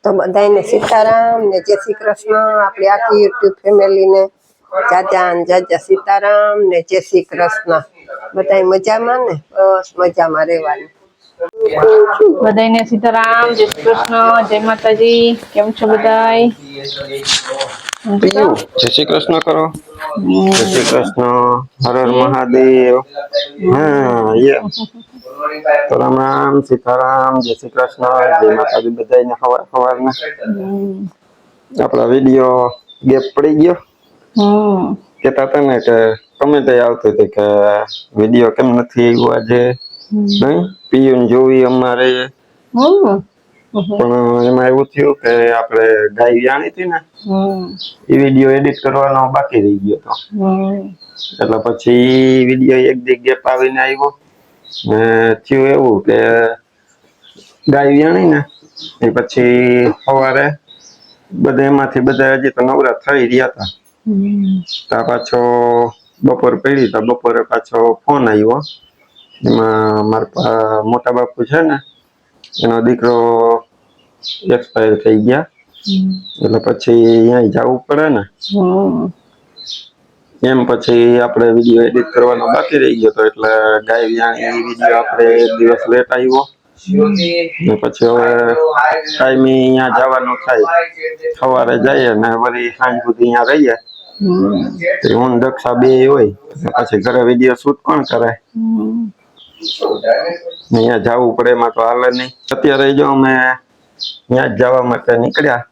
તો બધાને સીતારામ ને જય શ્રી કૃષ્ણ। આપણી આખી યુટ્યુબ ફેમિલીને જાજા સીતારામ ને જય શ્રી કૃષ્ણ। બધા મજામાં ને? બસ મજામાં રહેવાનું। બધાને સીતારામ, જય શ્રી કૃષ્ણ, જય માતાજી। કેમ છો બધાય? જય શ્રી કૃષ્ણ કરો। જય શ્રી કૃષ્ણ, હર હર મહાદેવ। હા તો રામ રામ, સીતારામ, જય શ્રી કૃષ્ણ, જય માતાજી। બધાને સવાર આપડા વિડીયો ગેપ પડી ગયો। કેતા હતા ને કે કમેન્ટ આવતી હતી કે વિડીયો કેમ નથી આવ્યો આજે। નહીં પીયુન જોવી અમારે પણ એમાં એવું થયું કે આપણે ગાય વ્યાણી હતી ને એ વિડીયો એડિટ કરવાનો બાકી રહી ગયો હતો। એટલે પછી વિડીયો એક દી ગેપ આવીને આવ્યો ને થયું એવું કે ગાય વ્યાણી ને એ પછી સવારે બધા એમાંથી બધા હજી તો નવરા થઈ રહ્યા હતા। પાછો બપોર પડી તો બપોરે પાછો ફોન આવ્યો। એમાં મારા મોટા બાપુ છે ને એનો દીકરો એક્સપાયર થઈ ગયા। એટલે પછી અહીંયા જવું પડે ને એમ પછી આપણે વિડીયો એડિટ કરવાનો બાકી રહી ગયો હતો। એટલે ગાય વ્યાણી વિડીયો આપણે એક દિવસ લેટ આવ્યો ને પછી હવે ટાઈમે અહીંયા જવાનું થાય। સવારે જઈએ ને વળી સાંજ સુધી અહીંયા રહીએ। હું દક્ષા બે હોય પછી ઘરે વિડીયો શૂટ કોણ કરે? અહીંયા જવું પડે એમાં તો હાલે નહીં। અત્યારે જો અમે ત્યાં જવા માટે નીકળ્યા।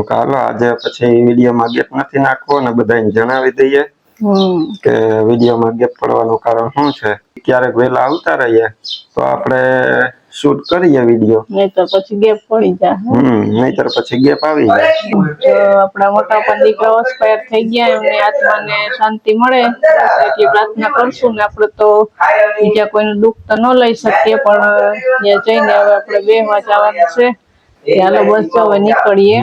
હાલો આજે પછી વિડીયોમાં ગેપ નથી નાખવો ને બધાને જણાવી દઈએ કે વિડીયોમાં ગેપ પડવાનું કારણ શું છે। ક્યારેક વહેલા આવતા રહીએ તો આપણે શૂટ કરીએ વિડીયો, નહીતર પછી ગેપ પડી જાય। નહીતર પછી ગેપ આવી જાય। જો આપણા મોટા પપ્પા દીકરા એક્સપાયર થઈ ગયા, એમની આત્માને શાંતિ મળે એટલી પ્રાર્થના કરશું ને। આપણે તો બીજા કોઈનું દુઃખ તો ન લઈ શકીએ પણ ત્યાં જઈને હવે આપણે બેહવા જવાનું છે। ચાલો બસ હવે નીકળીએ।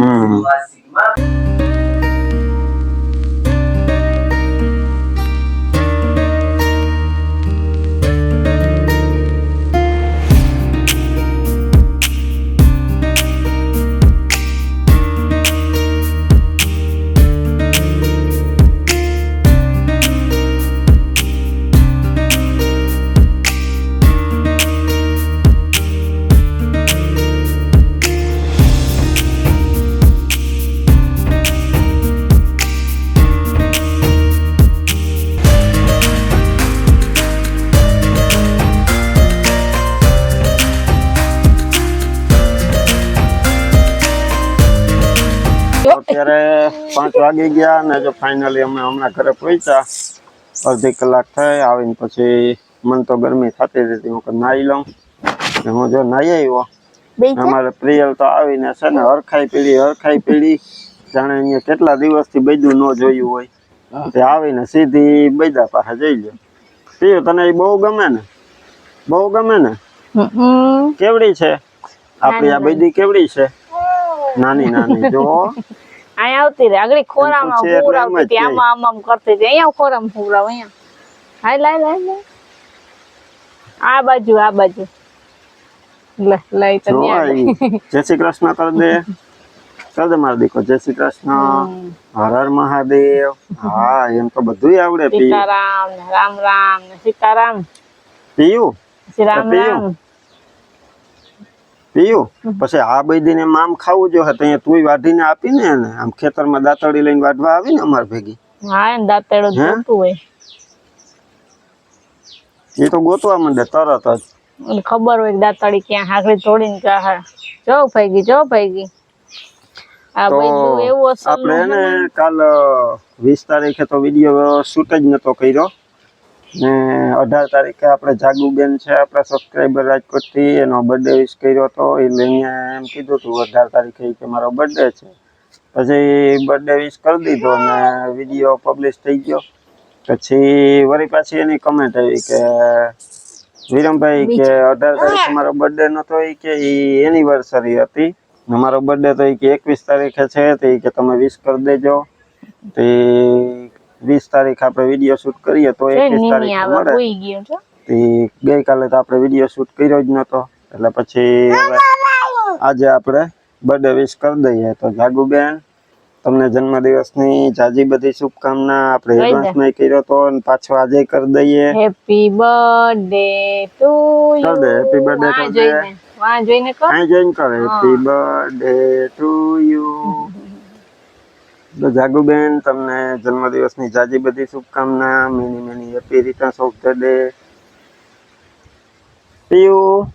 અત્યારે 5 વાગી ગયા ને જો ફાઇનલી અમે હમણાં ઘરે પહોંચ્યા। અડધી કલાક થઈ આવીને પછી મને તો ગરમી થતી હતી, હું નાહી લઉં। હું જો નાહી આવ્યો, અમારે પ્રિયલ તો આવીને છે ને હરખાઈ પીડી જાણે અહીંયા કેટલા દિવસથી બૈદું ન જોયું હોય તે આવીને સીધી બૈદા પાસે જઈ લ્યો। પ્રિય તને એ બહુ ગમે ને? બહુ ગમે ને? કેવડી છે આપણી આ બૈદી? કેવડી છે? નાની નાની જો અહીંયા આવતી રે આગળ ખોરામાં પૂરાવતી હતી, આમાં આમ કરતી હતી। અહીંયા ખોરામાં પૂરાવ, અહીંયા હાય લાય આ બાજુ લે લઈ તો જય શ્રી કૃષ્ણ કર દે મારો દીકરો। જય શ્રી કૃષ્ણ, હર હર મહાદેવ। હા એમ તો બધું આવડે। સીતારામ રામ રામ સીતારામ પીયું રામ રામ પીયું। પછી આ બૈદીને આમ ખાવું જોઈએ તો અહીંયા તુંય વાઢીને આપીને એને આમ ખેતરમાં દાંતડી લઈને વાઢવા આવી ને અમાર ભેગી। હા એને દાંતડો જોતું હોય એ તો ગોતવા માંડે તરત જ, ખબર હોય દાંતડી ક્યાં હાકડી તોડીને જાહે। જો ભાઈ આ બૈદું એવું અસલ આપણે એને કાલ 20 તારીખે તો વિડીયો શૂટ જ નતો કર્યો ને 18 તારીખે આપણે જાગુબેન છે આપણા સબસ્ક્રાઈબર રાજકોટથી, એનો બર્થડે વિશ કર્યો હતો। એટલે અહીંયા એમ કીધું હતું 18 તારીખે કે મારો બર્થડે છે। પછી બર્થડે વિશ કરી દીધો ને વિડીયો પબ્લિશ થઈ ગયો। પછી વળી પાછી એની કમેન્ટ આવી કે વિરમભાઈ કે 18 તારીખે મારો બર્થડે નતો કે એનિવર્સરી હતી, મારો બર્થડે તો 21 તારીખે છે કે તમે વિશ કરી દેજો। તે 20 તારીખ આપણે વિડીયો શૂટ કરીએ તો 21 તારીખ મળે। ગઈકાલે તો આપણે વિડીયો શૂટ કર્યો જ નતો એટલે પછી આજે આપણે બર્થડે વિશ કરી દઈએ. તો જાગુબેન તમને જન્મદિવસની જાજી બધી શુભકામના. આપણે કહી દે. એડવાન્સમાં કર્યો તો અને પાછો આજે કરી દઈએ. Happy birthday to you. કર દે હેપી બર્થડે કર દે. વાં જોઈને કર. અહીં જોઈને કરે હેપી બર્થડે ટુ યુ. તો જાગુબેન તમને જન્મદિવસની જાજી બધી શુભકામના. Many many happy returns of the day. Piyu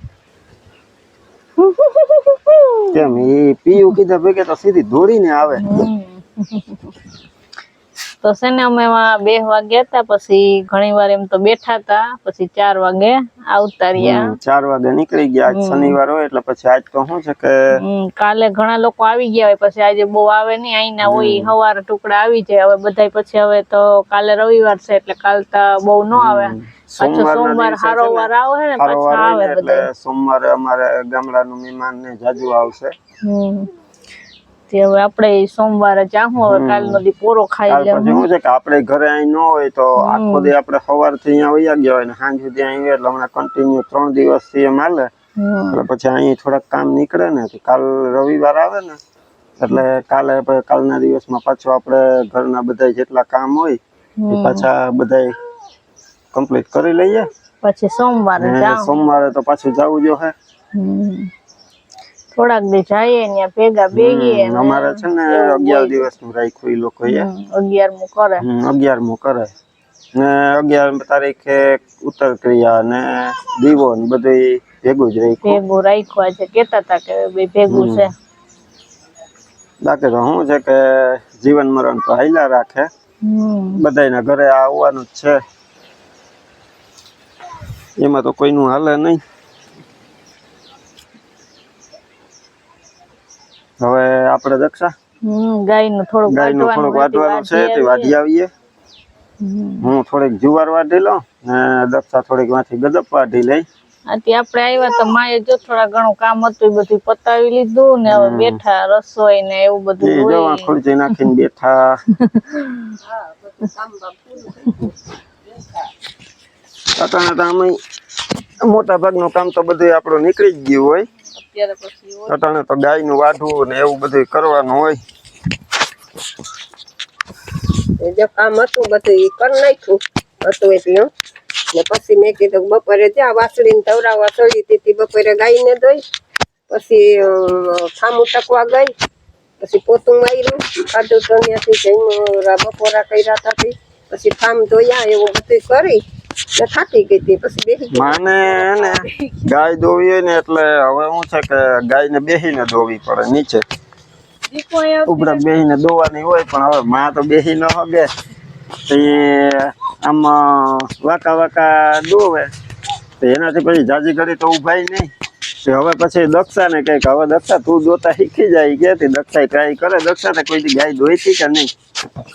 કેમ એ પીયુ કીધા ભેગે તો સીધી દોડીને આવે. તો છે ને અમે એમાં 2 વાગ્યા હતા, પછી ઘણી વાર એમ તો બેઠા હતા, પછી 4 વાગે આવતા રહ્યા. 4 વાગે નીકળી ગયા. આજ શનિવાર હોય એટલે પછી આજ તો શું છે કે કાલે ઘણા લોકો આવી ગયા હોય, પછી આજે બહુ આવે નહીં, અહીંના હોય સવારે ટુકડા આવી જાય. હવે બધાય પછી હવે તો કાલે રવિવાર છે એટલે કાલ તો બહુ ન આવે. પાછો સોમવાર હારો વાર આવે ને પાછા આવે બધા. એટલે સોમવારે અમારે ગામડાનું મહેમાન ને જાજુ આવશે. તે હવે આપણે સોમવારે જાહું. હવે કાલનો દી પોરો ખાઈ પછી લેવું. શું છે કે આપણે ઘરે અહીં ન હોય તો આખો દી આપણે સવારથી અહીંયા વયા ગયા હોય ને સાંજ સુધી અહીં એટલે હમણાં કન્ટિન્યુ 3 દિવસથી એમ હાલે. એટલે પછી અહીં થોડાક કામ નીકળે ને તો કાલ રવિવાર આવે ને એટલે કાલે કાલના દિવસમાં પાછું આપણે ઘરના બધા જેટલા કામ હોય એ પાછા બધા કમ્પ્લીટ કરી લઈએ. પછી સોમવારે જાહું. સોમવારે તો પાછું જવું જોઈએ. થોડાક દી જઈએ ને ભેગા બેહીએ. અમારે છે ને 11 દિવસનું રાખ્યું એ લોકોએ. 11મું કરે. 11મું કરે ને 11 તારીખે ઉત્તર ક્રિયા ને દીવો ને બધું ભેગું જ રાખ્યું. ભેગું રાખ્યું. આજે કેતા હતા કે બે ભેગું છે. બાકી તો શું છે કે જીવન મરણ તો હાલ્યા રાખે. બધાયના ઘરે આવવાનું જ છે, એમાં તો કોઈનું હાલે નહીં. હવે આપણે દક્ષા ગાયનું થોડુંક વાટવાનું છે તે વાઢી આવીએ. હું થોડીક જુવાર વાઢી લઉં ને દક્ષા થોડીક માંથી ગદપ વાઢી લઈ. આથી આપણે આવ્યા તો માએ જો થોડા ઘણું કામ હતું એ બધું પતાવી લીધું ને હવે બેઠા રસોઈ ને એવું બધું જવા ખુરશી નાખીને બેઠા. અટાણે તો આમે મોટા ભાગનું કામ તો બધું આપણું નીકળી જ ગયું હોય. અત્યારે પછી અટાણે તો ગાયનું વાઢવું ને એવું બધું કરવાનું હોય. જે કામ હતું બધું એ કરી નાખ્યું હતું એટલું ને પછી મેં કીધું બપોરે જ્યાં વાસળીને તવરાવા ચડી હતી બપોરે ગાયને દોઈ, પછી ઠામું ટકવા ગઈ, પછી પોતું માર્યું, ખાધું તો ત્યાંથી જઈને બપોરા કર્યા હતા. પછી ઠામ ધોયા એવું બધું કરી ને થાકી ગઈ હતી. પછી બેસી માને ને ગાય દોવી હોય ને એટલે હવે શું છે કે ગાયને બેહીને દોવી પડે. નીચે ઉપરા બેહીને દોવાની હોય પણ હવે માં તો બેહી ન હગે. આમ વાકા વાકા દોવે તો એનાથી પછી જાજી ઘડી તો ઉભાય નહીં. હવે પછી દક્ષા ને કઈક હવે દક્ષા તું દોતા શીખી જાય કે દક્ષા ટ્રાય કરે. દક્ષા ને કોઈ ગાય દોઈતી કે નહીં?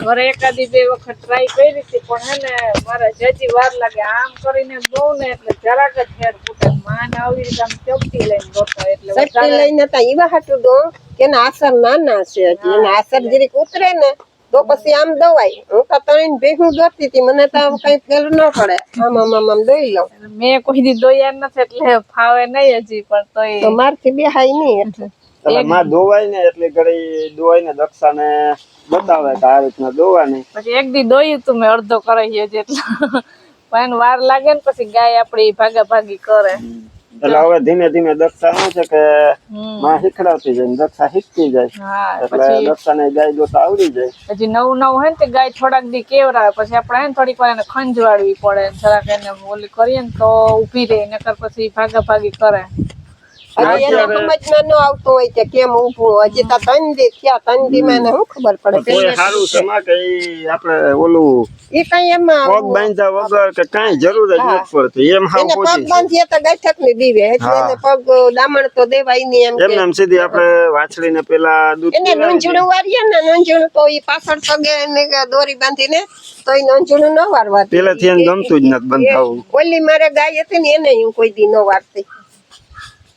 ઘરે એકાદી 2 વખત ટ્રાય કરી હતી પણ હે ને મારે જજી વાર લાગે. આમ કરીને દોઉં ને એટલે જરાક જ ફેર ફૂટે. માને આવી રીતે આમ ચોપટી લઈને દોતા એટલે સટ્ટી લઈને તા ઈવા હાટું દો કે એના આસર નાના છે હજી. એના આસર જરીક ઉતરે ને તો પછી આમ દવાય. હું તો 3 ભેગું દોતી હતી, મને તો કઈ ફેર ન પડે. આમ દોઈ લઉં. મેં કોઈ દી દોયા નથી એટલે ફાવે નહીં હજી પણ તોય તો મારથી બેહાય નહીં એટલે માં દોવાય ને એટલે ઘડી દોવાય ને દક્ષા ને બતાવે કે આ રીતના દોવાની. પછી એક દી દોયું તું મેં અડધો કરાઈ જેટલો પણ વાર લાગે ને પછી ગાય આપડી ભાગી કરે. એટલે હવે ધીમે ધીમે દક્ષા શું છે કે માં શીખડાવતી જાય દક્ષા શીખતી જાય. એટલે દક્ષા ને ગાય દોતા આવડી જાય. પછી નવું હે ને તે ગાય થોડાક દી કેવરાવે પછી આપણે હે ને થોડીક વાર એને ખંજવાળવી પડે. જરાક એને ઓલી કરીએ ને તો ઊભી રહે, નકર પછી ભાગી કરે. હજી એને સમજમાં ન આવતું હોય કે કેમ ઊભું. હજી તો 3 દી થયા. 3 દી માં એને શું ખબર પડે? સારું છે માં કે આપણે ઓલું એ કઈ એમાં પગ બાંધ્યા વગર કે કાંઈ જરૂર જ નથી પડતી. એમ હાવ એને પગ પોચી બાંધીએ તો ગાયઠક ની દીવે એટલે એને પગ દામણ તો દેવાય નહીં. એમ એમ સીધી આપણે વાછડીને પેલા દૂધ એને નોંજણું વારીએ ને નોંજણું તો એ પાછળ પગે એને દોરી બાંધીને તો એ નોંજણું ન વારવા. પેલાથી એને ગમતું જ નથી બંધાવું. ઓલી મારે ગાય હતી ને એને હું કોઈ દી ન વારતી.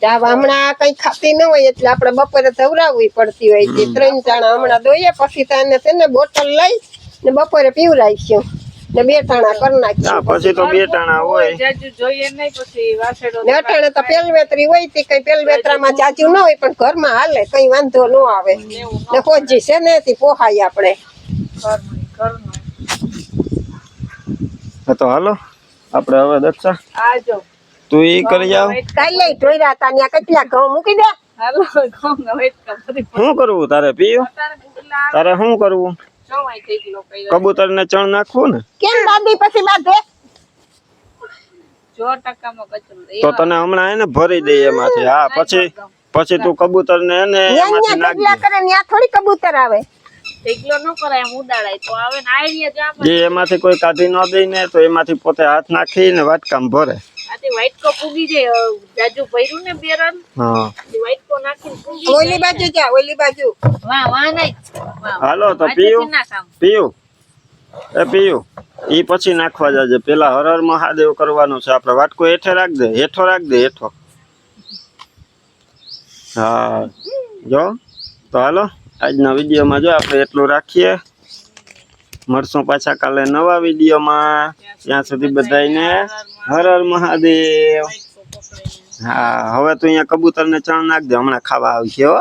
હમણાં કઈ ખાતી ન હોય એટલે આપણે બપોરે ધવરાવવી પડતી હોય. 3 ચાણા હમણાં દોઈએ પછી તો એને છે ને બોટલ લઈ ને બપોરે પીવરાઈશું. ને 2 ટાણા કરી હા નાખીશું. પછી તો 2 ટાણા હોય. જાજુ જોઈએ નહીં પછી વાસેડો ને અટાણે તો પેલવેતરી હોય તે કઈ પેલવેતરામાં જાજુ ન હોય પણ ઘરમાં હાલે કઈ વાંધો ન આવે ને ફોજી છે ને તે પોહાય આપણે. ઘરનું હા તો હાલો આપણે હવે દક્ષા આજો તું ઈ કરી આવ. કાલે ઢોયરા તા ત્યાં કેટલા ઘઉં મૂકી દે. હાલો ઘઉં વેટ કરી શું કરવું તારે પીયું? તારે શું કરવું? ચોવાઈ થઈ કિલો કઈ કબૂતર ને ચણ નાખવું ને કેમ દાદી પછી બાંધે? 100% કચરો તો તને હમણાં એને ભરી દે એમાંથી. હા પછી તું કબૂતર ને એને ન્યા એમાંથી ન્યા ઢગલા નાખજે. કરે ન્યા થોડી કબૂતર આવે. ઢગલો ન કરાય એમ ઉડાડાય તો આવે ને આઈડિયા જામ જે એમાંથી કોઈ કાઢી ન દે ને તો એમાંથી પોતે હાથ નાખીને વાટકામ ભરે. આથી વ્હાઈટ કો પૂગી જાય જાજુ ભર્યું ને બેરન હા વ્હાઈટ કો નાખીને પૂગી ઓલી બાજુ જા ઓલી બાજુ. વાહ નહીં વાહ હાલો તો પીયું એ પીયું ઈ પછી નાખવા જાજે. પેલા હર હર મહાદેવ કરવાનું છે આપણે. વાટકો હેઠે રાખ દે, હેઠો રાખ દે, હેઠો. હા જો તો હાલો આજના વિડીયોમાં જો આપણે એટલું રાખીએ. મળશું પાછા કાલે નવા વિડીયોમાં. ત્યાં સુધી બધાયને હર હર મહાદેવ. હા હવે તો અહીંયા કબૂતર ને ચણ નાખ દે, હમણાં ખાવા આવશે હો.